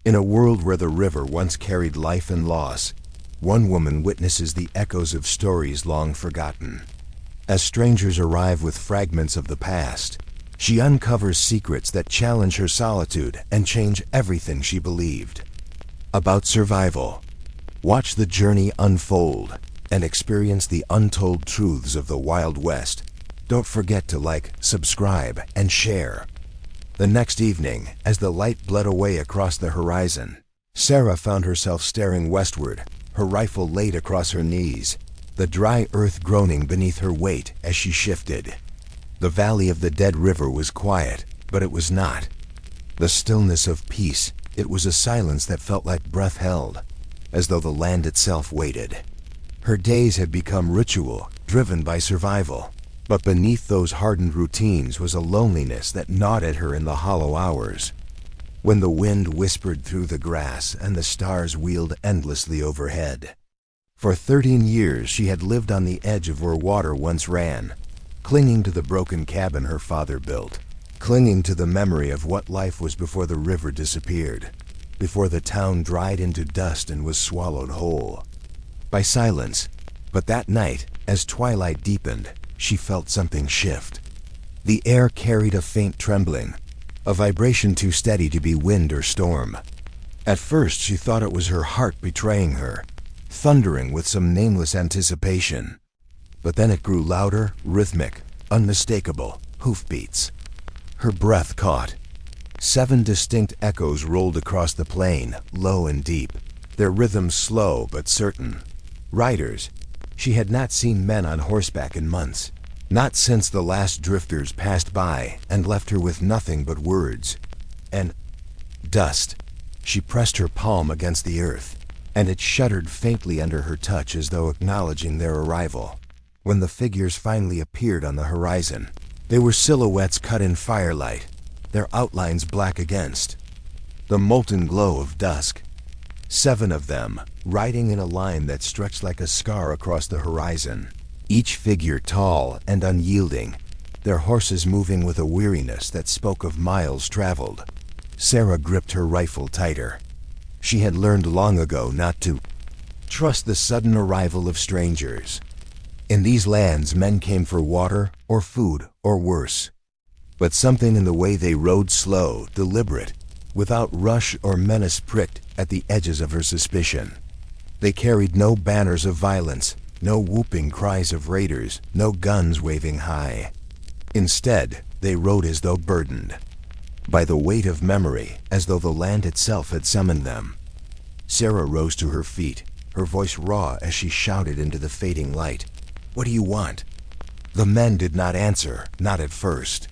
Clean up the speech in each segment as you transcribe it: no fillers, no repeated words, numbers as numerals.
In a world where the river once carried life and loss, one woman witnesses the echoes of stories long forgotten. As strangers arrive with fragments of the past, she uncovers secrets that challenge her solitude and change everything she believed. About survival. Watch the journey unfold and experience the untold truths of the Wild West. Don't forget to like, subscribe, and share. The next evening, as the light bled away across the horizon, Sarah found herself staring westward, her rifle laid across her knees, the dry earth groaning beneath her weight as she shifted. The valley of the dead river was quiet, but it was not. The stillness of peace, it was a silence that felt like breath held, as though the land itself waited. Her days had become ritual, driven by survival. But beneath those hardened routines was a loneliness that gnawed at her in the hollow hours. When the wind whispered through the grass and the stars wheeled endlessly overhead. For 13 years she had lived on the edge of where water once ran, clinging to the broken cabin her father built, clinging to the memory of what life was before the river disappeared, before the town dried into dust and was swallowed whole by silence. But that night, as twilight deepened, she felt something shift. The air carried a faint trembling, a vibration too steady to be wind or storm. At first she thought it was her heart betraying her, thundering with some nameless anticipation. But then it grew louder, rhythmic, unmistakable, hoofbeats. Her breath caught. 7 distinct echoes rolled across the plain, low and deep, their rhythms slow but certain. Riders. She had not seen men on horseback in months, not since the last drifters passed by and left her with nothing but words and dust. She pressed her palm against the earth, and it shuddered faintly under her touch as though acknowledging their arrival. When the figures finally appeared on the horizon, they were silhouettes cut in firelight, their outlines black against the molten glow of dusk. 7 of them, riding in a line that stretched like a scar across the horizon, each figure tall and unyielding, their horses moving with a weariness that spoke of miles traveled. Sarah gripped her rifle tighter. She had learned long ago not to trust the sudden arrival of strangers. In these lands, men came for water or food or worse. But something in the way they rode, slow, deliberate, without rush or menace, pricked at the edges of her suspicion. They carried no banners of violence, no whooping cries of raiders, no guns waving high. Instead, they rode as though burdened by the weight of memory, as though the land itself had summoned them. Sarah rose to her feet, her voice raw as she shouted into the fading light. "What do you want?" The men did not answer, not at first.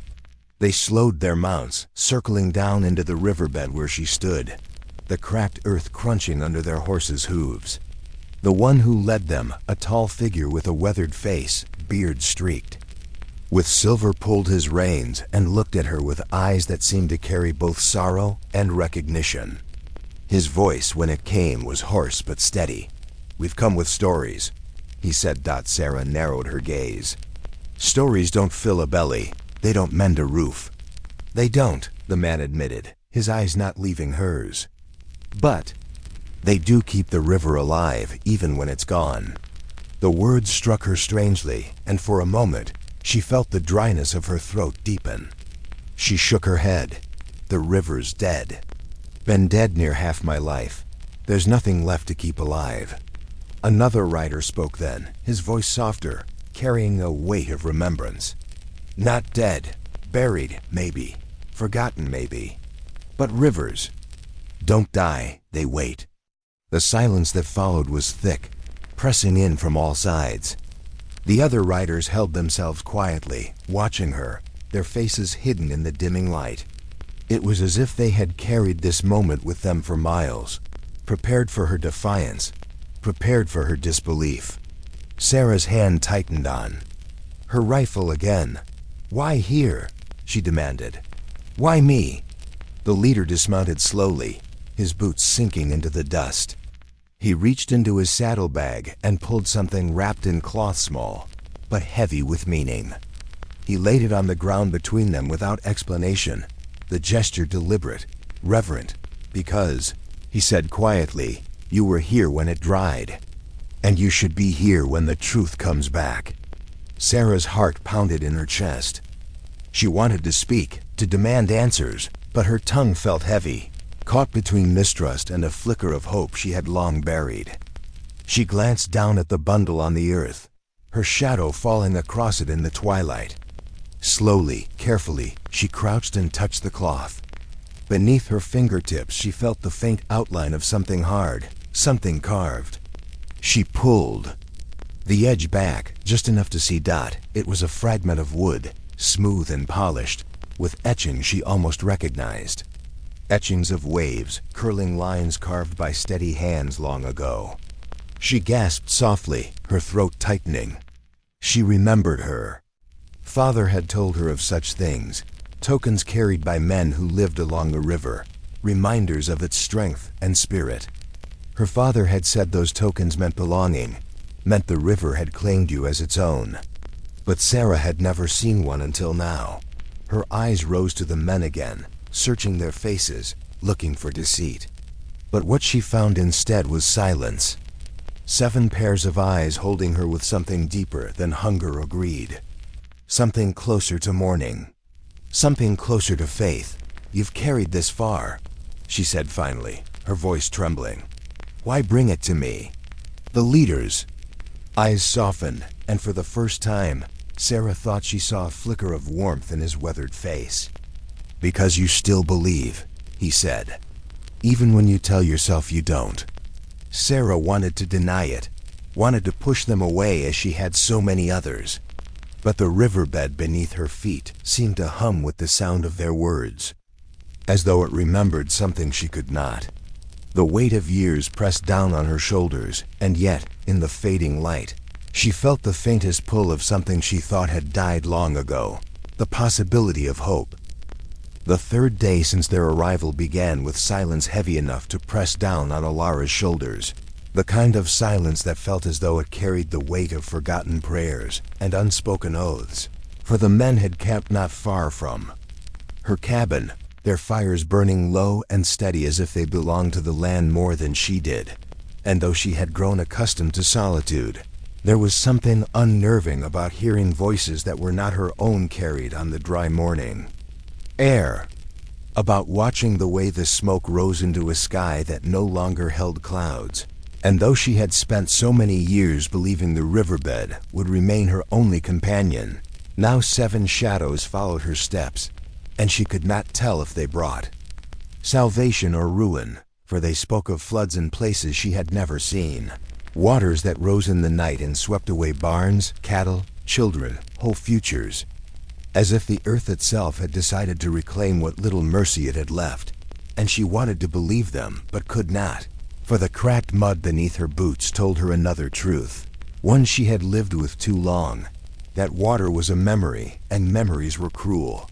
They slowed their mounts, circling down into the riverbed where she stood, the cracked earth crunching under their horses' hooves. The one who led them, a tall figure with a weathered face, beard streaked with silver, pulled his reins and looked at her with eyes that seemed to carry both sorrow and recognition. His voice, when it came, was hoarse but steady. "We've come with stories," he said. Sarah narrowed her gaze. "Stories don't fill a belly. They don't mend a roof." "They don't," the man admitted, his eyes not leaving hers. "But they do keep the river alive, even when it's gone." The words struck her strangely, and for a moment, she felt the dryness of her throat deepen. She shook her head. "The river's dead. Been dead near half my life. There's nothing left to keep alive." Another rider spoke then, his voice softer, carrying a weight of remembrance. "Not dead. Buried, maybe. Forgotten, maybe. But rivers don't die, they wait." The silence that followed was thick, pressing in from all sides. The other riders held themselves quietly, watching her, their faces hidden in the dimming light. It was as if they had carried this moment with them for miles, prepared for her defiance, prepared for her disbelief. Sarah's hand tightened on her rifle again. "Why here?" she demanded. "Why me?" The leader dismounted slowly, his boots sinking into the dust. He reached into his saddlebag and pulled something wrapped in cloth, small, but heavy with meaning. He laid it on the ground between them without explanation, the gesture deliberate, reverent, because he said quietly. "You were here when it dried. And you should be here when the truth comes back." Sarah's heart pounded in her chest. She wanted to speak, to demand answers, but her tongue felt heavy, caught between mistrust and a flicker of hope she had long buried. She glanced down at the bundle on the earth, her shadow falling across it in the twilight. Slowly, carefully, she crouched and touched the cloth. Beneath her fingertips she felt the faint outline of something hard, something carved. She pulled the edge back, just enough to see Dot. It was a fragment of wood, smooth and polished, with etchings she almost recognized. Etchings of waves, curling lines carved by steady hands long ago. She gasped softly, her throat tightening. She remembered her father had told her of such things, tokens carried by men who lived along the river, reminders of its strength and spirit. Her father had said those tokens meant belonging, meant the river had claimed you as its own. But Sarah had never seen one until now. Her eyes rose to the men again, searching their faces, looking for deceit. But what she found instead was silence. 7 pairs of eyes holding her with something deeper than hunger or greed. Something closer to mourning. Something closer to faith. "You've carried this far," she said finally, her voice trembling. "Why bring it to me?" The leader's eyes softened, and for the first time, Sarah thought she saw a flicker of warmth in his weathered face. "Because you still believe," he said, "even when you tell yourself you don't." Sarah wanted to deny it, wanted to push them away as she had so many others. But the riverbed beneath her feet seemed to hum with the sound of their words, as though it remembered something she could not. The weight of years pressed down on her shoulders, and yet, in the fading light, she felt the faintest pull of something she thought had died long ago, the possibility of hope. The 3rd day since their arrival began with silence heavy enough to press down on Alara's shoulders, the kind of silence that felt as though it carried the weight of forgotten prayers and unspoken oaths, for the men had camped not far from her cabin, their fires burning low and steady as if they belonged to the land more than she did. And though she had grown accustomed to solitude, there was something unnerving about hearing voices that were not her own carried on the dry morning air, about watching the way the smoke rose into a sky that no longer held clouds. And though she had spent so many years believing the riverbed would remain her only companion, now 7 shadows followed her steps, and she could not tell if they brought salvation or ruin, for they spoke of floods in places she had never seen, waters that rose in the night and swept away barns, cattle, children, whole futures, as if the earth itself had decided to reclaim what little mercy it had left. And she wanted to believe them, but could not, for the cracked mud beneath her boots told her another truth, one she had lived with too long, that water was a memory, and memories were cruel.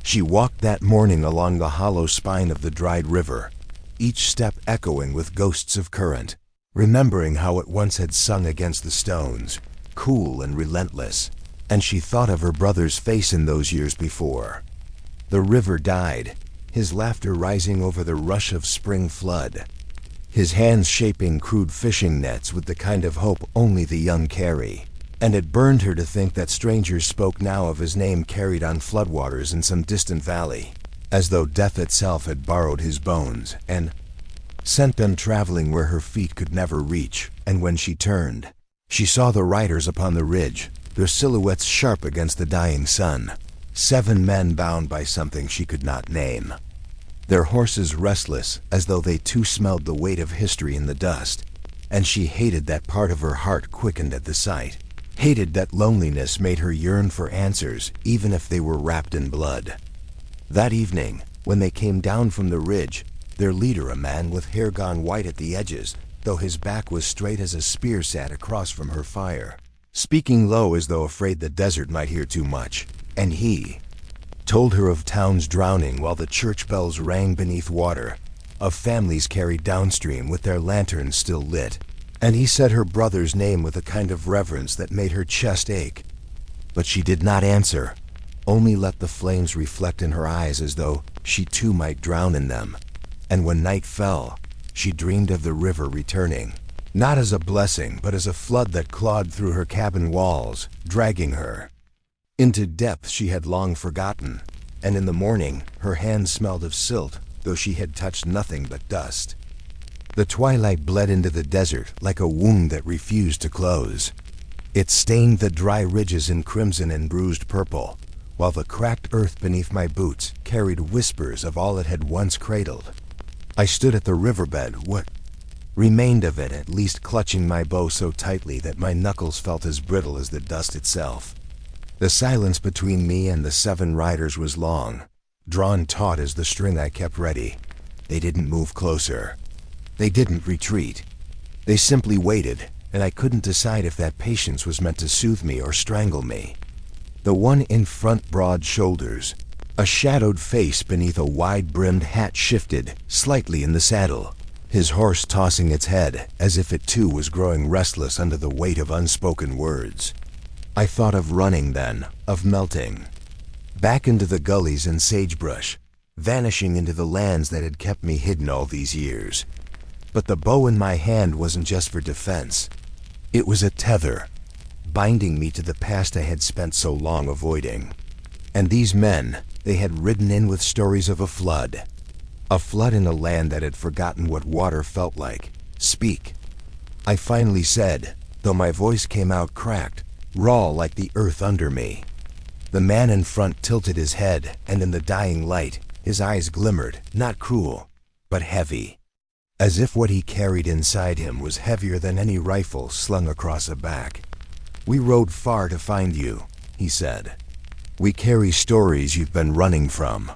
She walked that morning along the hollow spine of the dried river, each step echoing with ghosts of current, remembering how it once had sung against the stones, cool and relentless, and she thought of her brother's face in those years before. The river died, his laughter rising over the rush of spring flood, his hands shaping crude fishing nets with the kind of hope only the young carry. And it burned her to think that strangers spoke now of his name carried on floodwaters in some distant valley, as though death itself had borrowed his bones and sent them traveling where her feet could never reach. And when she turned, she saw the riders upon the ridge, their silhouettes sharp against the dying sun, 7 men bound by something she could not name, their horses restless as though they too smelled the weight of history in the dust. And she hated that part of her heart quickened at the sight. Hated that loneliness made her yearn for answers, even if they were wrapped in blood. That evening, when they came down from the ridge, their leader, a man with hair gone white at the edges, though his back was straight as a spear, sat across from her fire, speaking low as though afraid the desert might hear too much. And he told her of towns drowning while the church bells rang beneath water, of families carried downstream with their lanterns still lit. And he said her brother's name with a kind of reverence that made her chest ache. But she did not answer, only let the flames reflect in her eyes as though she too might drown in them. And when night fell, she dreamed of the river returning, not as a blessing, but as a flood that clawed through her cabin walls, dragging her into depths she had long forgotten. And in the morning, her hands smelled of silt, though she had touched nothing but dust. The twilight bled into the desert like a wound that refused to close. It stained the dry ridges in crimson and bruised purple, while the cracked earth beneath my boots carried whispers of all it had once cradled. I stood at the riverbed, what remained of it at least, clutching my bow so tightly that my knuckles felt as brittle as the dust itself. The silence between me and the 7 riders was long, drawn taut as the string I kept ready. They didn't move closer. They didn't retreat. They simply waited, and I couldn't decide if that patience was meant to soothe me or strangle me. The one in front, broad shoulders, a shadowed face beneath a wide-brimmed hat, shifted slightly in the saddle, his horse tossing its head as if it too was growing restless under the weight of unspoken words. I thought of running then, of melting back into the gullies and sagebrush, vanishing into the lands that had kept me hidden all these years. But the bow in my hand wasn't just for defense. It was a tether, binding me to the past I had spent so long avoiding. And these men, they had ridden in with stories of a flood in a land that had forgotten what water felt like. Speak, I finally said, though my voice came out cracked, raw like the earth under me. The man in front tilted his head, and in the dying light, his eyes glimmered, not cruel, but heavy, as if what he carried inside him was heavier than any rifle slung across a back. We rode far to find you, he said. We carry stories you've been running from.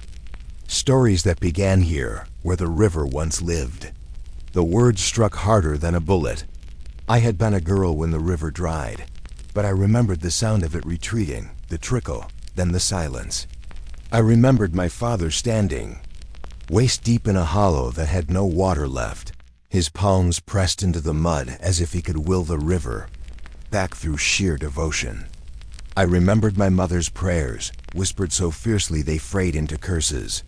Stories that began here, where the river once lived. The words struck harder than a bullet. I had been a girl when the river dried, but I remembered the sound of it retreating, the trickle, then the silence. I remembered my father standing, waist deep in a hollow that had no water left, his palms pressed into the mud as if he could will the river back through sheer devotion. I remembered my mother's prayers, whispered so fiercely they frayed into curses.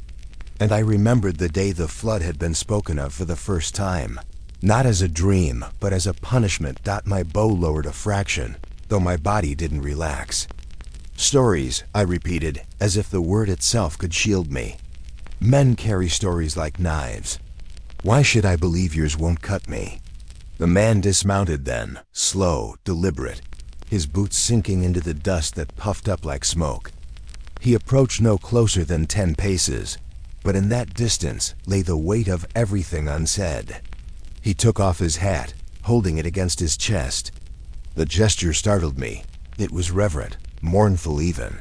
And I remembered the day the flood had been spoken of for the first time, not as a dream, but as a punishment. My bow lowered a fraction, though my body didn't relax. Stories, I repeated, as if the word itself could shield me. Men carry stories like knives. Why should I believe yours won't cut me? The man dismounted then, slow, deliberate, his boots sinking into the dust that puffed up like smoke. He approached no closer than 10 paces, but in that distance lay the weight of everything unsaid. He took off his hat, holding it against his chest. The gesture startled me. It was reverent, mournful even.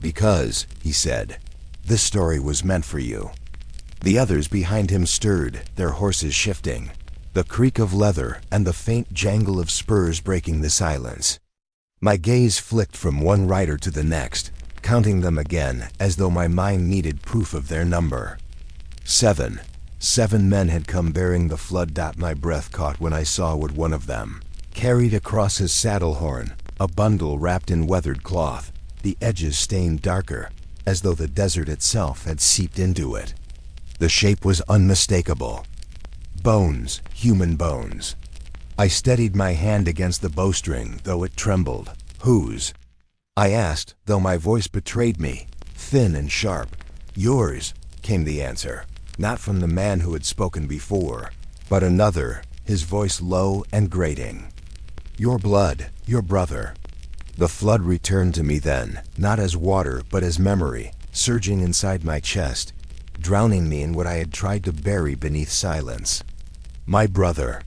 Because, he said, this story was meant for you. The others behind him stirred, their horses shifting, the creak of leather and the faint jangle of spurs breaking the silence. My gaze flicked from one rider to the next, counting them again as though my mind needed proof of their number. 7. 7 men had come bearing the flood. My breath caught when I saw what one of them carried across his saddle horn, a bundle wrapped in weathered cloth, the edges stained darker, as though the desert itself had seeped into it. The shape was unmistakable. Bones, human bones. I steadied my hand against the bowstring, though it trembled. Whose? I asked, though my voice betrayed me, thin and sharp. Yours, came the answer, not from the man who had spoken before, but another, his voice low and grating. Your blood, your brother. The flood returned to me then, not as water, but as memory, surging inside my chest, drowning me in what I had tried to bury beneath silence. My brother,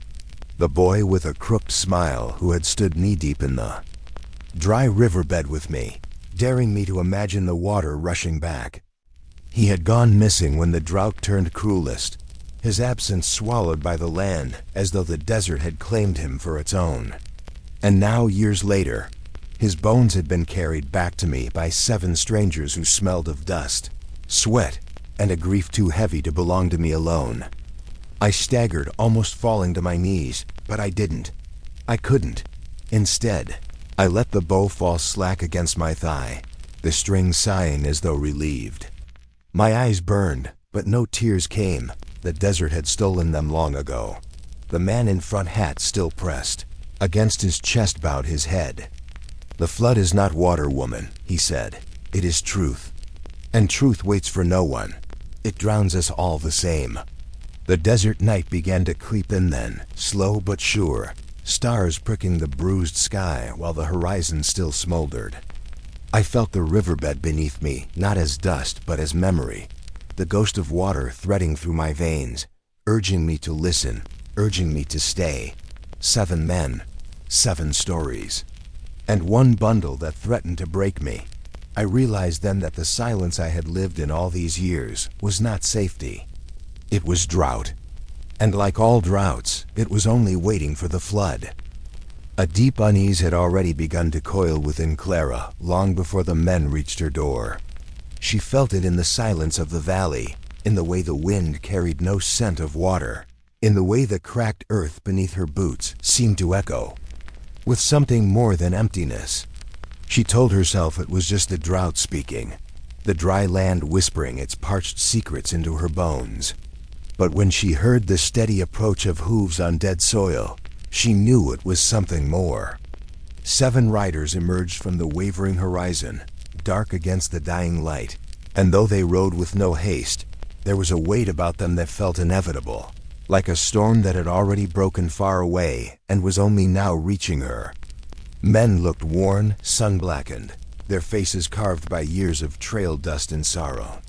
the boy with a crooked smile who had stood knee-deep in the dry riverbed with me, daring me to imagine the water rushing back. He had gone missing when the drought turned cruelest, his absence swallowed by the land as though the desert had claimed him for its own. And now, years later, his bones had been carried back to me by 7 strangers who smelled of dust, sweat, and a grief too heavy to belong to me alone. I staggered, almost falling to my knees, but I didn't. I couldn't. Instead, I let the bow fall slack against my thigh, the string sighing as though relieved. My eyes burned, but no tears came, The desert had stolen them long ago. The man in front, hat still pressed. Against his chest, bowed his head. "The flood is not water, woman," he said. "It is truth. And truth waits for no one. It drowns us all the same." The desert night began to creep in then, slow but sure, stars pricking the bruised sky while the horizon still smoldered. I felt the riverbed beneath me, not as dust but as memory, the ghost of water threading through my veins, urging me to listen, urging me to stay. 7 men, 7 stories, and one bundle that threatened to break me. I realized then that the silence I had lived in all these years was not safety. It was drought. And like all droughts, it was only waiting for the flood. A deep unease had already begun to coil within Clara long before the men reached her door. She felt it in the silence of the valley, in the way the wind carried no scent of water, in the way the cracked earth beneath her boots seemed to echo with something more than emptiness. She told herself it was just the drought speaking, the dry land whispering its parched secrets into her bones. But when she heard the steady approach of hooves on dead soil, she knew it was something more. 7 riders emerged from the wavering horizon, dark against the dying light, and though they rode with no haste, there was a weight about them that felt inevitable, like a storm that had already broken far away and was only now reaching her. Men looked worn, sun-blackened, their faces carved by years of trail dust and sorrow.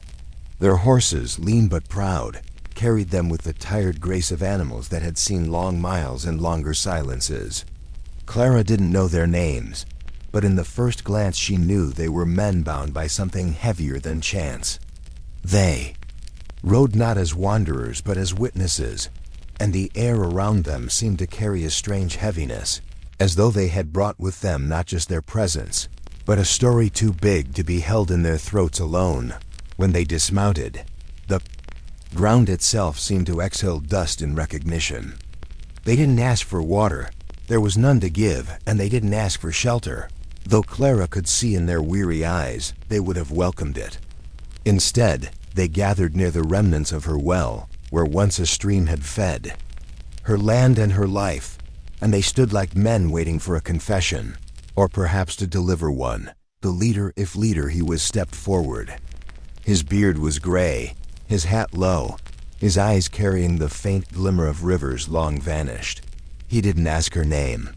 Their horses, lean but proud, carried them with the tired grace of animals that had seen long miles and longer silences. Clara didn't know their names, but in the first glance she knew they were men bound by something heavier than chance. They rode not as wanderers but as witnesses, and the air around them seemed to carry a strange heaviness, as though they had brought with them not just their presence, but a story too big to be held in their throats alone. When they dismounted, the ground itself seemed to exhale dust in recognition. They didn't ask for water, there was none to give, and they didn't ask for shelter, though Clara could see in their weary eyes they would have welcomed it. Instead, they gathered near the remnants of her well, where once a stream had fed her land and her life, and they stood like men waiting for a confession, or perhaps to deliver one. The leader, if leader he was, stepped forward. His beard was gray, his hat low, his eyes carrying the faint glimmer of rivers long vanished. He didn't ask her name.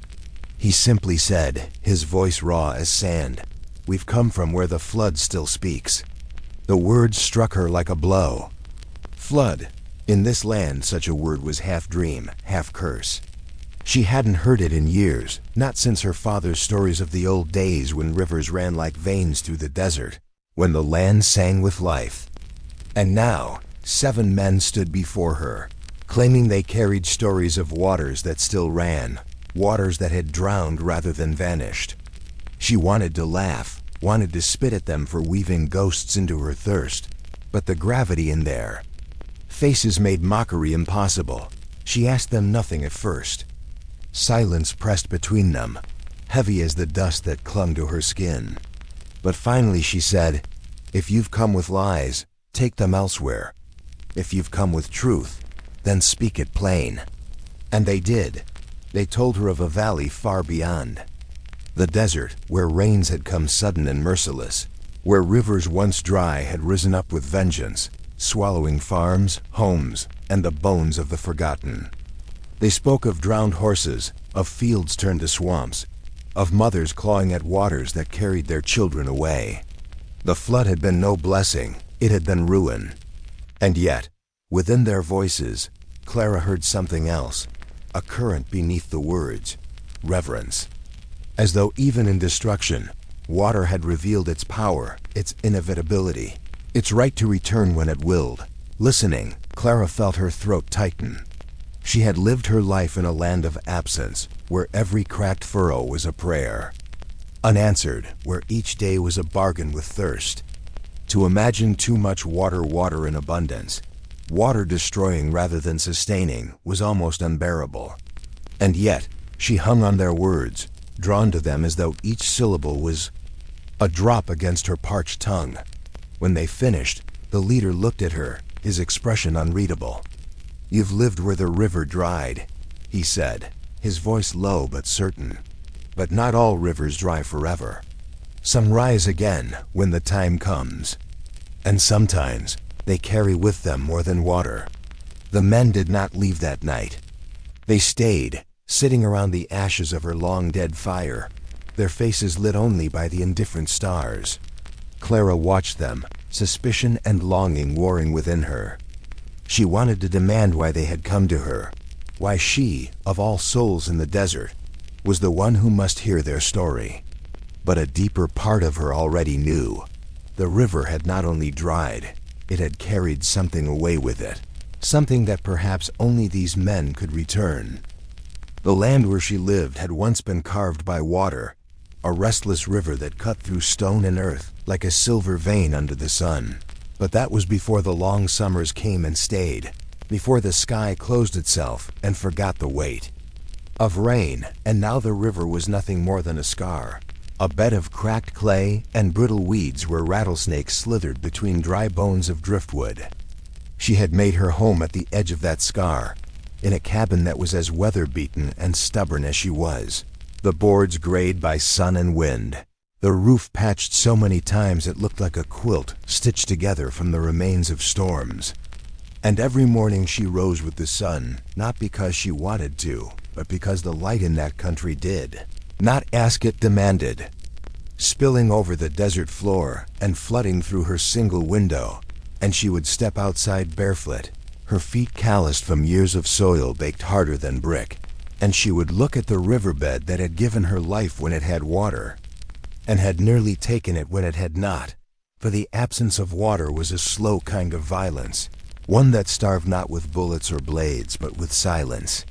He simply said, his voice raw as sand, "We've come from where the flood still speaks." The words struck her like a blow. Flood. In this land, such a word was half dream, half curse. She hadn't heard it in years, not since her father's stories of the old days when rivers ran like veins through the desert, when the land sang with life. And now, 7 men stood before her, claiming they carried stories of waters that still ran, waters that had drowned rather than vanished. She wanted to laugh, wanted to spit at them for weaving ghosts into her thirst, but the gravity in their faces made mockery impossible. She asked them nothing at first. Silence pressed between them, heavy as the dust that clung to her skin. But finally she said, "If you've come with lies, take them elsewhere. If you've come with truth, then speak it plain." And they did. They told her of a valley far beyond. The desert, where rains had come sudden and merciless, where rivers once dry had risen up with vengeance, swallowing farms, homes, and the bones of the forgotten. They spoke of drowned horses, of fields turned to swamps, of mothers clawing at waters that carried their children away. The flood had been no blessing, it had been ruin. And yet, within their voices, Clara heard something else, a current beneath the words, reverence. As though even in destruction, water had revealed its power, its inevitability, its right to return when it willed. Listening, Clara felt her throat tighten. She had lived her life in a land of absence, where every cracked furrow was a prayer. Unanswered, where each day was a bargain with thirst. To imagine too much water in abundance, water destroying rather than sustaining, was almost unbearable. And yet, she hung on their words, drawn to them as though each syllable was a drop against her parched tongue. When they finished, the leader looked at her, his expression unreadable. "You've lived where the river dried," he said, his voice low but certain. "But not all rivers dry forever. Some rise again when the time comes. And sometimes they carry with them more than water." The men did not leave that night. They stayed, sitting around the ashes of her long-dead fire, their faces lit only by the indifferent stars. Clara watched them, suspicion and longing warring within her. She wanted to demand why they had come to her, why she, of all souls in the desert, was the one who must hear their story. But a deeper part of her already knew. The river had not only dried, it had carried something away with it, something that perhaps only these men could return. The land where she lived had once been carved by water, a restless river that cut through stone and earth like a silver vein under the sun. But that was before the long summers came and stayed, before the sky closed itself and forgot the weight of rain, and now the river was nothing more than a scar, a bed of cracked clay and brittle weeds where rattlesnakes slithered between dry bones of driftwood. She had made her home at the edge of that scar, in a cabin that was as weather-beaten and stubborn as she was. The boards grayed by sun and wind, the roof patched so many times it looked like a quilt stitched together from the remains of storms. And every morning she rose with the sun, not because she wanted to, but because the light in that country did. Not ask it demanded. Spilling over the desert floor and flooding through her single window, and she would step outside barefoot, her feet calloused from years of soil baked harder than brick, and she would look at the riverbed that had given her life when it had water, and had nearly taken it when it had not. For the absence of water was a slow kind of violence, one that starved not with bullets or blades, but with silence.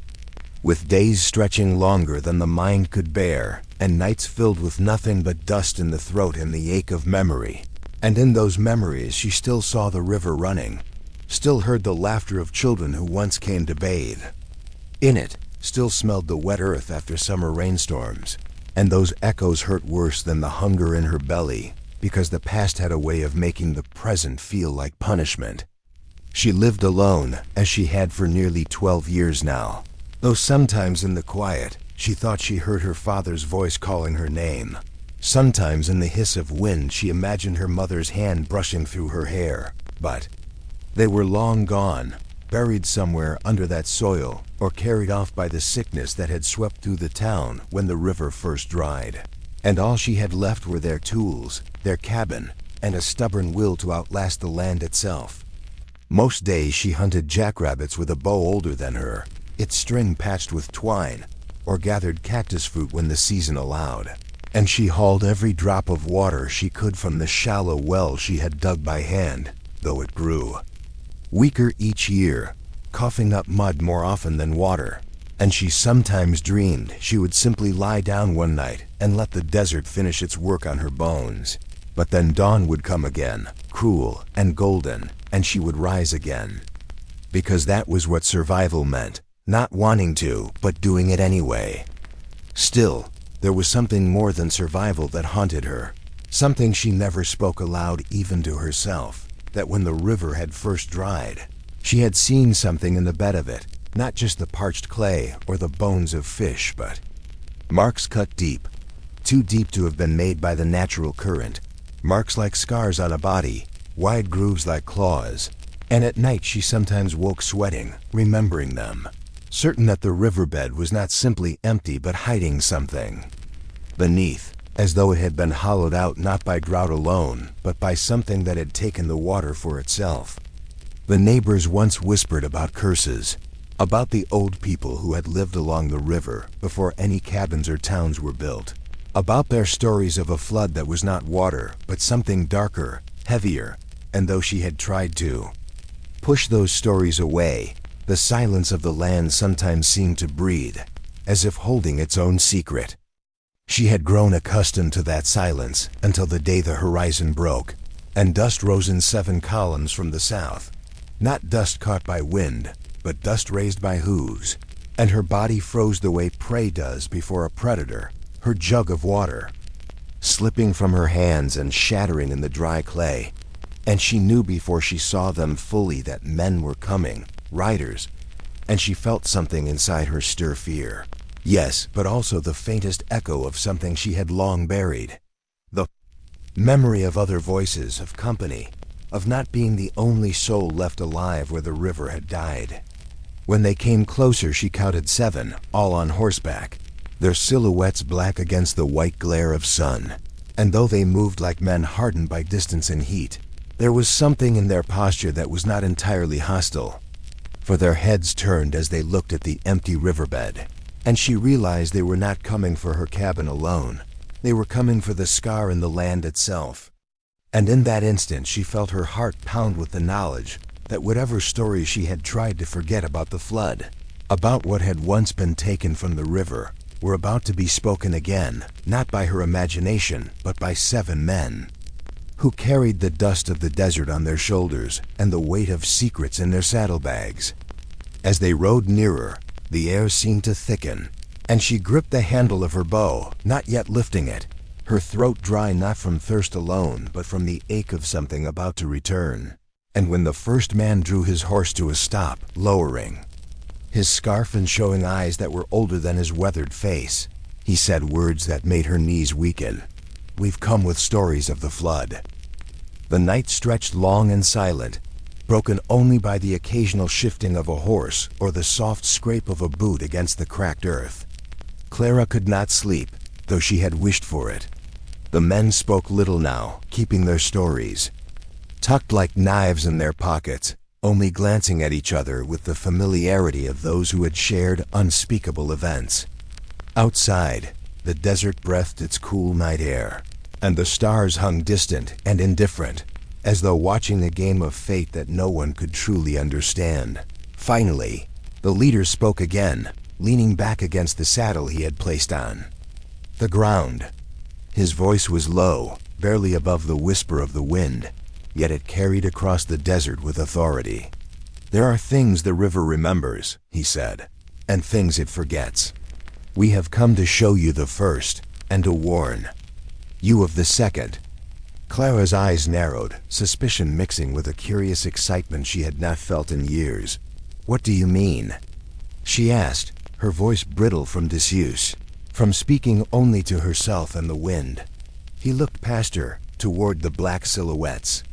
With days stretching longer than the mind could bear, and nights filled with nothing but dust in the throat and the ache of memory. And in those memories she still saw the river running, still heard the laughter of children who once came to bathe. In it, still smelled the wet earth after summer rainstorms, and those echoes hurt worse than the hunger in her belly, because the past had a way of making the present feel like punishment. She lived alone, as she had for nearly 12 years now, though sometimes in the quiet, she thought she heard her father's voice calling her name. Sometimes in the hiss of wind she imagined her mother's hand brushing through her hair, but they were long gone, buried somewhere under that soil, or carried off by the sickness that had swept through the town when the river first dried. And all she had left were their tools, their cabin, and a stubborn will to outlast the land itself. Most days she hunted jackrabbits with a bow older than her, its string patched with twine, or gathered cactus fruit when the season allowed. And she hauled every drop of water she could from the shallow well she had dug by hand, though it grew weaker each year, coughing up mud more often than water. And she sometimes dreamed she would simply lie down one night and let the desert finish its work on her bones. But then dawn would come again, cruel and golden, and she would rise again. Because that was what survival meant, not wanting to, but doing it anyway. Still, there was something more than survival that haunted her, something she never spoke aloud even to herself, that when the river had first dried, she had seen something in the bed of it, not just the parched clay or the bones of fish, but marks cut deep, too deep to have been made by the natural current, marks like scars on a body, wide grooves like claws. And at night she sometimes woke sweating, remembering them, certain that the riverbed was not simply empty but hiding something beneath, as though it had been hollowed out not by drought alone, but by something that had taken the water for itself. The neighbors once whispered about curses, about the old people who had lived along the river before any cabins or towns were built, about their stories of a flood that was not water, but something darker, heavier, and though she had tried to push those stories away, the silence of the land sometimes seemed to breathe, as if holding its own secret. She had grown accustomed to that silence until the day the horizon broke, and dust rose in 7 columns from the south. Not dust caught by wind, but dust raised by hooves, and her body froze the way prey does before a predator, her jug of water, slipping from her hands and shattering in the dry clay. And she knew before she saw them fully that men were coming, riders, and she felt something inside her stir fear. Yes, but also the faintest echo of something she had long buried. The memory of other voices, of company, of not being the only soul left alive where the river had died. When they came closer, she counted 7, all on horseback, their silhouettes black against the white glare of sun. And though they moved like men hardened by distance and heat, there was something in their posture that was not entirely hostile. For their heads turned as they looked at the empty riverbed, and she realized they were not coming for her cabin alone. They were coming for the scar in the land itself. And in that instant she felt her heart pound with the knowledge that whatever stories she had tried to forget about the flood, about what had once been taken from the river, were about to be spoken again, not by her imagination, but by 7 men, who carried the dust of the desert on their shoulders and the weight of secrets in their saddlebags. As they rode nearer, the air seemed to thicken, and she gripped the handle of her bow, not yet lifting it, her throat dry not from thirst alone, but from the ache of something about to return. And when the first man drew his horse to a stop, lowering his scarf and showing eyes that were older than his weathered face, he said words that made her knees weaken. "We've come with stories of the flood." The night stretched long and silent, broken only by the occasional shifting of a horse or the soft scrape of a boot against the cracked earth. Clara could not sleep, though she had wished for it. The men spoke little now, keeping their stories tucked like knives in their pockets, only glancing at each other with the familiarity of those who had shared unspeakable events. Outside, the desert breathed its cool night air, and the stars hung distant and indifferent, as though watching a game of fate that no one could truly understand. Finally, the leader spoke again, leaning back against the saddle he had placed on the ground. His voice was low, barely above the whisper of the wind, yet it carried across the desert with authority. "There are things the river remembers," he said, "and things it forgets. We have come to show you the first, and to warn you of the second." Clara's eyes narrowed, suspicion mixing with a curious excitement she had not felt in years. "What do you mean?" she asked, her voice brittle from disuse, from speaking only to herself and the wind. He looked past her, toward the black silhouettes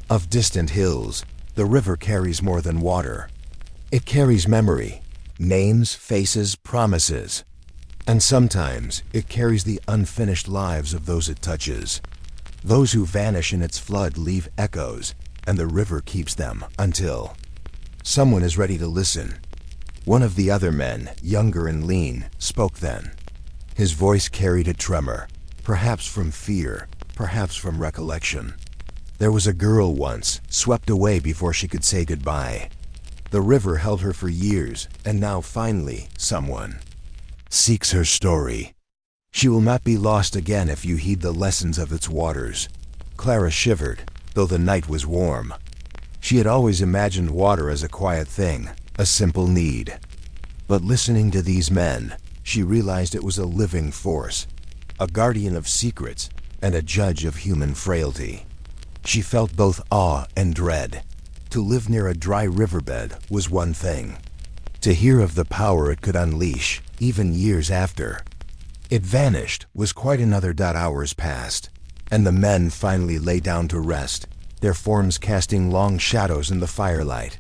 of distant hills. "The river carries more than water. It carries memory, names, faces, promises. And sometimes it carries the unfinished lives of those it touches. Those who vanish in its flood leave echoes, and the river keeps them until someone is ready to listen." One of the other men, younger and lean, spoke then. His voice carried a tremor, perhaps from fear, perhaps from recollection. "There was a girl once, swept away before she could say goodbye. The river held her for years, and now finally, someone seeks her story. She will not be lost again if you heed the lessons of its waters." Clara shivered, though the night was warm. She had always imagined water as a quiet thing, a simple need. But listening to these men, she realized it was a living force, a guardian of secrets, and a judge of human frailty. She felt both awe and dread. To live near a dry riverbed was one thing. To hear of the power it could unleash, even years after it vanished, was quite another. Hours passed, and the men finally lay down to rest, their forms casting long shadows in the firelight.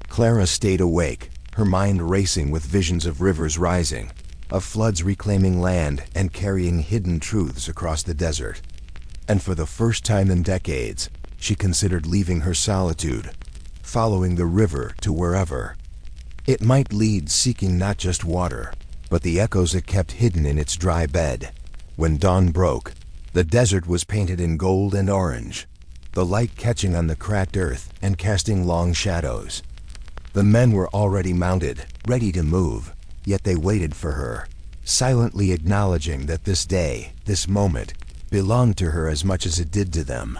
Clara stayed awake, her mind racing with visions of rivers rising, of floods reclaiming land and carrying hidden truths across the desert. And for the first time in decades, she considered leaving her solitude, following the river to wherever it might lead, seeking not just water, but the echoes it kept hidden in its dry bed. When dawn broke, the desert was painted in gold and orange, the light catching on the cracked earth and casting long shadows. The men were already mounted, ready to move, yet they waited for her, silently acknowledging that this day, this moment, belonged to her as much as it did to them.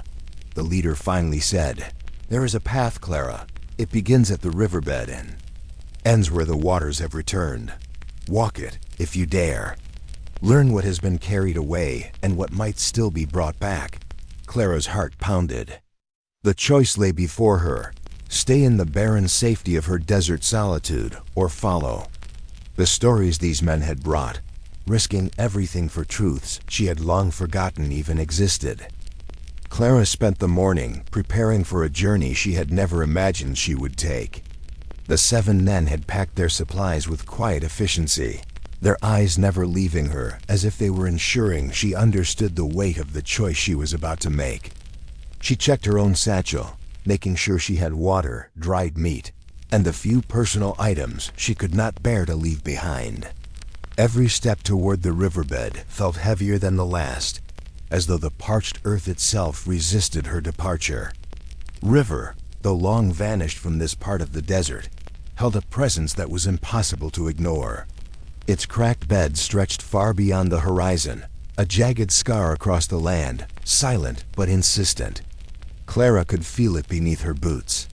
The leader finally said, "There is a path, Clara. It begins at the riverbed and ends where the waters have returned. Walk it, if you dare. Learn what has been carried away and what might still be brought back." Clara's heart pounded. The choice lay before her, Stay in the barren safety of her desert solitude, or follow. The stories these men had brought, risking everything for truths she had long forgotten even existed. Clara spent the morning preparing for a journey she had never imagined she would take. The 7 men had packed their supplies with quiet efficiency, their eyes never leaving her, as if they were ensuring she understood the weight of the choice she was about to make. She checked her own satchel, making sure she had water, dried meat, and the few personal items she could not bear to leave behind. Every step toward the riverbed felt heavier than the last, as though the parched earth itself resisted her departure. River, though long vanished from this part of the desert, held a presence that was impossible to ignore. Its cracked bed stretched far beyond the horizon, a jagged scar across the land, silent but insistent. Clara could feel it beneath her boots,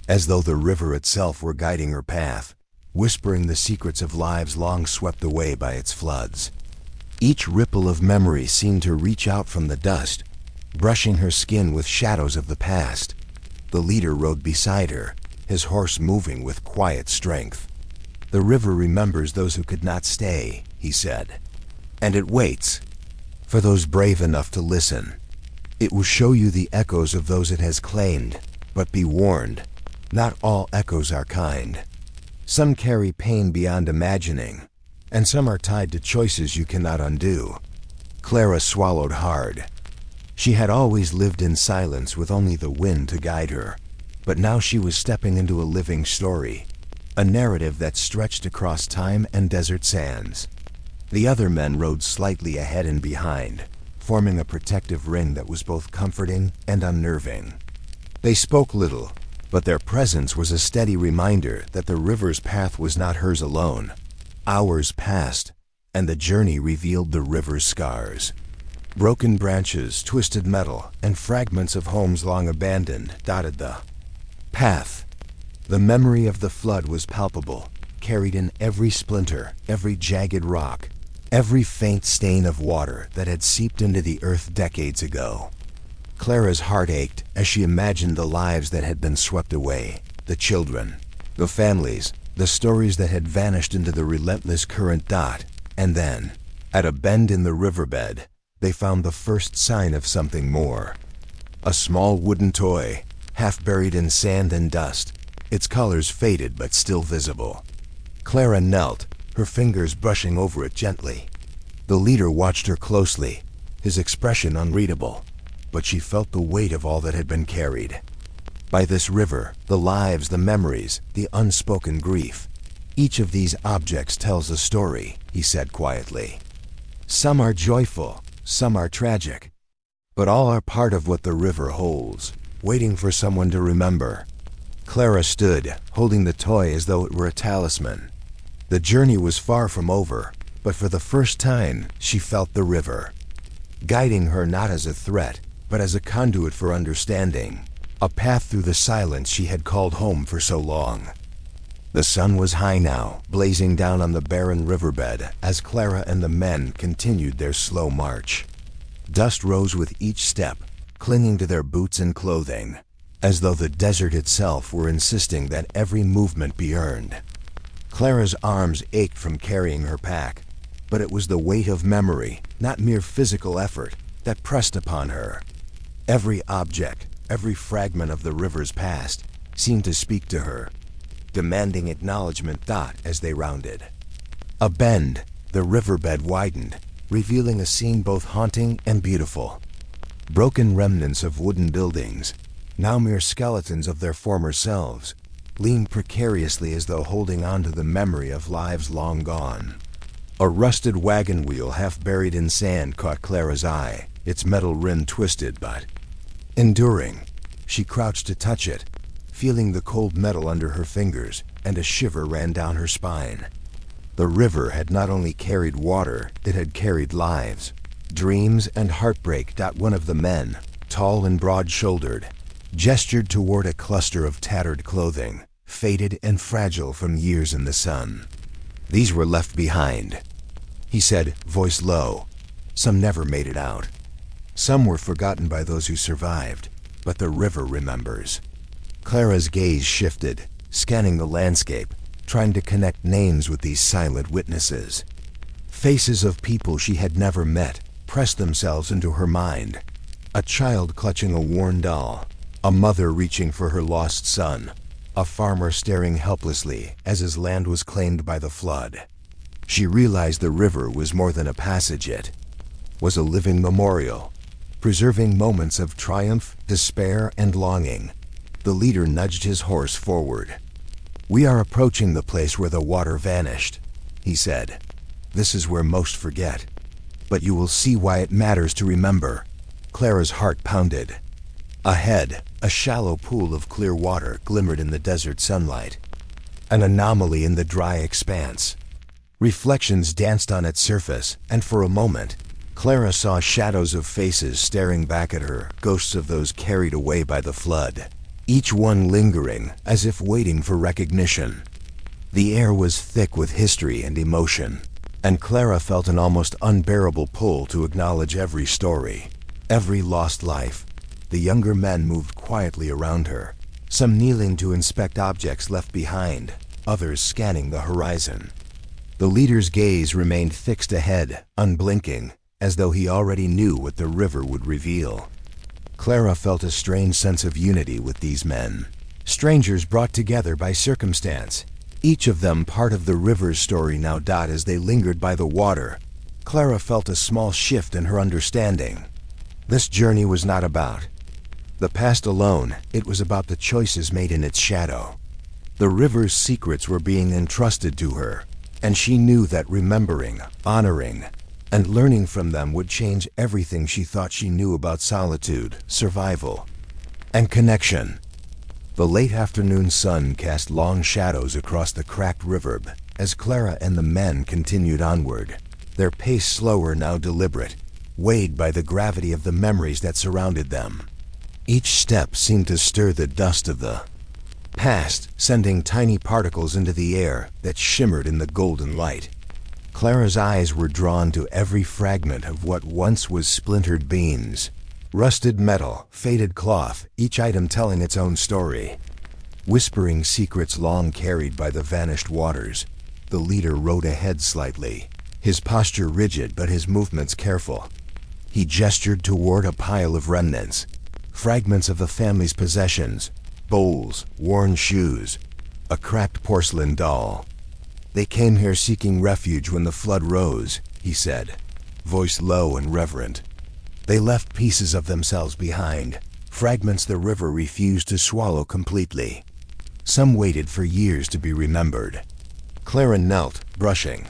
as though the river itself were guiding her path, whispering the secrets of lives long swept away by its floods. Each ripple of memory seemed to reach out from the dust, brushing her skin with shadows of the past. The leader rode beside her, his horse moving with quiet strength. "The river remembers those who could not stay," he said, "and it waits for those brave enough to listen. It will show you the echoes of those it has claimed, but be warned, not all echoes are kind. Some carry pain beyond imagining, and some are tied to choices you cannot undo." Clara swallowed hard. She had always lived in silence with only the wind to guide her, but now she was stepping into a living story, a narrative that stretched across time and desert sands. The other men rode slightly ahead and behind, forming a protective ring that was both comforting and unnerving. They spoke little, but their presence was a steady reminder that the river's path was not hers alone. Hours passed, and the journey revealed the river's scars. Broken branches, twisted metal, and fragments of homes long abandoned dotted the path. The memory of the flood was palpable, carried in every splinter, every jagged rock, every faint stain of water that had seeped into the earth decades ago. Clara's heart ached as she imagined the lives that had been swept away, the children, the families, the stories that had vanished into the relentless current. And then, at a bend in the riverbed, they found the first sign of something more. A small wooden toy, half buried in sand and dust, its colors faded but still visible. Clara knelt, her fingers brushing over it gently. The leader watched her closely, his expression unreadable, but she felt the weight of all that had been carried. By this river, the lives, the memories, the unspoken grief. Each of these objects tells a story, he said quietly. Some are joyful, some are tragic, but all are part of what the river holds, waiting for someone to remember. Clara stood, holding the toy as though it were a talisman. The journey was far from over, but for the first time, she felt the river, guiding her not as a threat, but as a conduit for understanding. A path through the silence she had called home for so long. The sun was high now, blazing down on the barren riverbed as Clara and the men continued their slow march. Dust rose with each step, clinging to their boots and clothing, as though the desert itself were insisting that every movement be earned. Clara's arms ached from carrying her pack, but it was the weight of memory, not mere physical effort, that pressed upon her. Every object, every fragment of the river's past seemed to speak to her, demanding acknowledgement. As they rounded a bend, the riverbed widened, revealing a scene both haunting and beautiful. Broken remnants of wooden buildings, now mere skeletons of their former selves, leaned precariously as though holding on to the memory of lives long gone. A rusted wagon wheel half buried in sand caught Clara's eye, its metal rim twisted but enduring. She crouched to touch it, feeling the cold metal under her fingers, and a shiver ran down her spine. The river had not only carried water, it had carried lives, dreams, and heartbreak. One of the men, tall and broad-shouldered, gestured toward a cluster of tattered clothing, faded and fragile from years in the sun. "These were left behind," he said, voice low. "Some never made it out. Some were forgotten by those who survived, but the river remembers." Clara's gaze shifted, scanning the landscape, trying to connect names with these silent witnesses. Faces of people she had never met pressed themselves into her mind. A child clutching a worn doll, a mother reaching for her lost son, a farmer staring helplessly as his land was claimed by the flood. She realized the river was more than a passage, it was a living memorial, preserving moments of triumph, despair, and longing. The leader nudged his horse forward. "We are approaching the place where the water vanished," he said. "This is where most forget. But you will see why it matters to remember." Clara's heart pounded. Ahead, a shallow pool of clear water glimmered in the desert sunlight. An anomaly in the dry expanse. Reflections danced on its surface, and for a moment, Clara saw shadows of faces staring back at her, ghosts of those carried away by the flood, each one lingering as if waiting for recognition. The air was thick with history and emotion, and Clara felt an almost unbearable pull to acknowledge every story, every lost life. The younger men moved quietly around her, some kneeling to inspect objects left behind, others scanning the horizon. The leader's gaze remained fixed ahead, unblinking, as though he already knew what the river would reveal. Clara felt a strange sense of unity with these men, strangers brought together by circumstance, each of them part of the river's story now. As they lingered by the water, Clara felt a small shift in her understanding. This journey was not about the past alone, it was about the choices made in its shadow. The river's secrets were being entrusted to her, and she knew that remembering, honoring, and learning from them would change everything she thought she knew about solitude, survival, and connection. The late afternoon sun cast long shadows across the cracked riverbed as Clara and the men continued onward, their pace slower, now deliberate, weighed by the gravity of the memories that surrounded them. Each step seemed to stir the dust of the past, sending tiny particles into the air that shimmered in the golden light. Clara's eyes were drawn to every fragment of what once was splintered beams, rusted metal, faded cloth, each item telling its own story. Whispering secrets long carried by the vanished waters, the leader rode ahead slightly, his posture rigid but his movements careful. He gestured toward a pile of remnants, fragments of the family's possessions, bowls, worn shoes, a cracked porcelain doll. "They came here seeking refuge when the flood rose," he said, voice low and reverent. "They left pieces of themselves behind, fragments the river refused to swallow completely. Some waited for years to be remembered." Clara knelt, brushing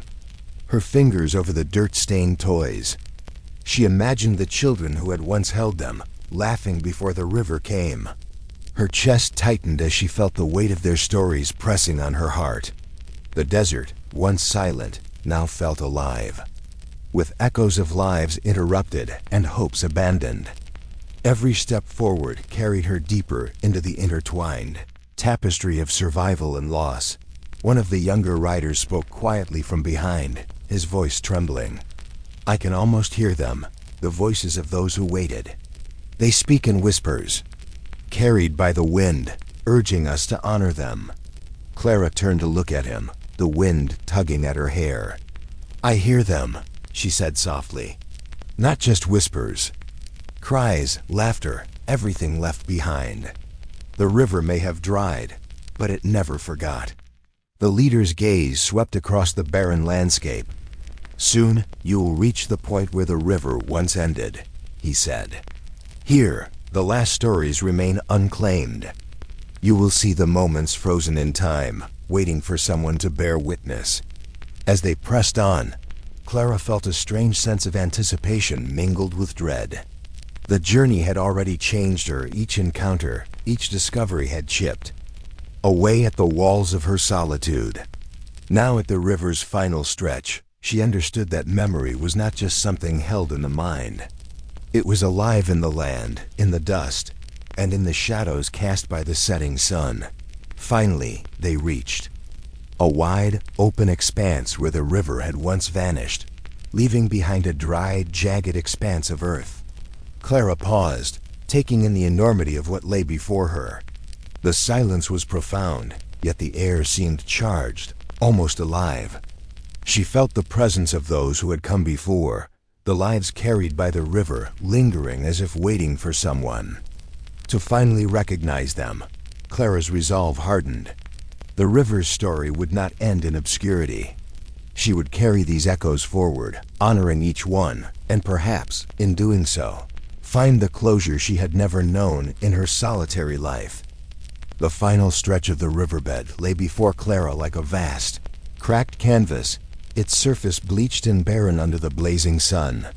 her fingers over the dirt-stained toys. She imagined the children who had once held them, laughing before the river came. Her chest tightened as she felt the weight of their stories pressing on her heart. The desert, once silent, now felt alive, with echoes of lives interrupted and hopes abandoned. Every step forward carried her deeper into the intertwined tapestry of survival and loss. One of the younger riders spoke quietly from behind, his voice trembling. "I can almost hear them, the voices of those who waited. They speak in whispers, carried by the wind, urging us to honor them." Clara turned to look at him, the wind tugging at her hair. "I hear them," she said softly. "Not just whispers. Cries, laughter, everything left behind. The river may have dried, but it never forgot." The leader's gaze swept across the barren landscape. "Soon you will reach the point where the river once ended," he said. "Here, the last stories remain unclaimed. You will see the moments frozen in time, waiting for someone to bear witness." As they pressed on, Clara felt a strange sense of anticipation mingled with dread. The journey had already changed her. Each encounter, each discovery had chipped away at the walls of her solitude. Now at the river's final stretch, she understood that memory was not just something held in the mind. It was alive in the land, in the dust, and in the shadows cast by the setting sun. Finally, they reached a wide, open expanse where the river had once vanished, leaving behind a dry, jagged expanse of earth. Clara paused, taking in the enormity of what lay before her. The silence was profound, yet the air seemed charged, almost alive. She felt the presence of those who had come before, the lives carried by the river lingering as if waiting for someone. To finally recognize them, Clara's resolve hardened. The river's story would not end in obscurity. She would carry these echoes forward, honoring each one, and perhaps, in doing so, find the closure she had never known in her solitary life. The final stretch of the riverbed lay before Clara like a vast, cracked canvas, its surface bleached and barren under the blazing sun.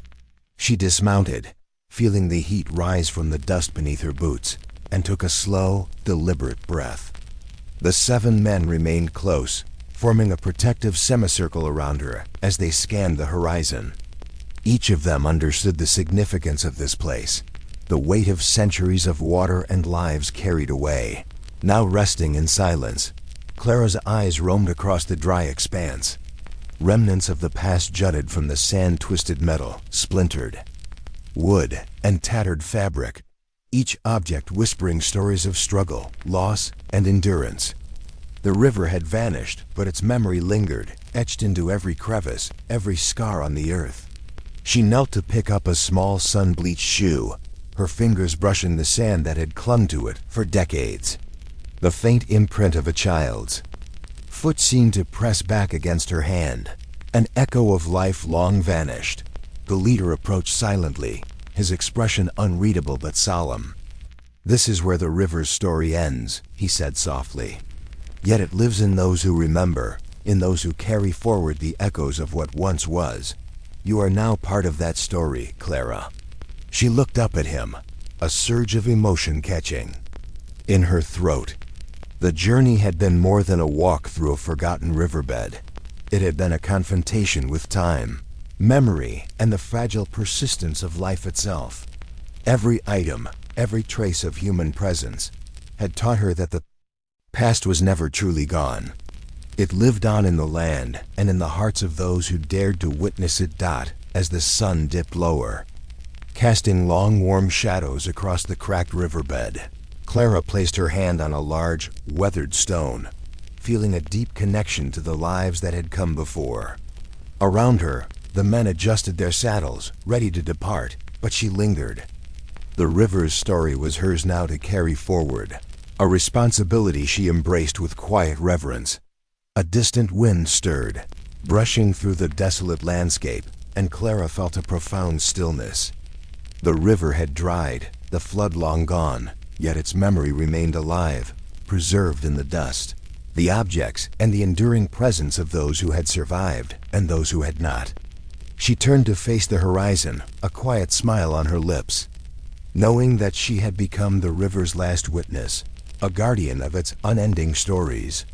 She dismounted, feeling the heat rise from the dust beneath her boots, and took a slow, deliberate breath. The 7 men remained close, forming a protective semicircle around her as they scanned the horizon. Each of them understood the significance of this place, the weight of centuries of water and lives carried away. Now resting in silence, Clara's eyes roamed across the dry expanse. Remnants of the past jutted from the sand-twisted metal, splintered wood, and tattered fabric, each object whispering stories of struggle, loss, and endurance. The river had vanished, but its memory lingered, etched into every crevice, every scar on the earth. She knelt to pick up a small sun-bleached shoe, her fingers brushing the sand that had clung to it for decades. The faint imprint of a child's foot seemed to press back against her hand, an echo of life long vanished. The leader approached silently, his expression unreadable but solemn. "This is where the river's story ends," he said softly. "Yet it lives in those who remember, in those who carry forward the echoes of what once was. You are now part of that story, Clara." She looked up at him, a surge of emotion catching in her throat. The journey had been more than a walk through a forgotten riverbed. It had been a confrontation with time, memory, and the fragile persistence of life itself. Every item, every trace of human presence, had taught her that the past was never truly gone. It lived on in the land and in the hearts of those who dared to witness it as the sun dipped lower, casting long warm shadows across the cracked riverbed. Clara placed her hand on a large, weathered stone, feeling a deep connection to the lives that had come before. Around her, the men adjusted their saddles, ready to depart, but she lingered. The river's story was hers now to carry forward, a responsibility she embraced with quiet reverence. A distant wind stirred, brushing through the desolate landscape, and Clara felt a profound stillness. The river had dried, the flood long gone, yet its memory remained alive, preserved in the dust. The objects and the enduring presence of those who had survived and those who had not. She turned to face the horizon, a quiet smile on her lips, knowing that she had become the river's last witness, a guardian of its unending stories.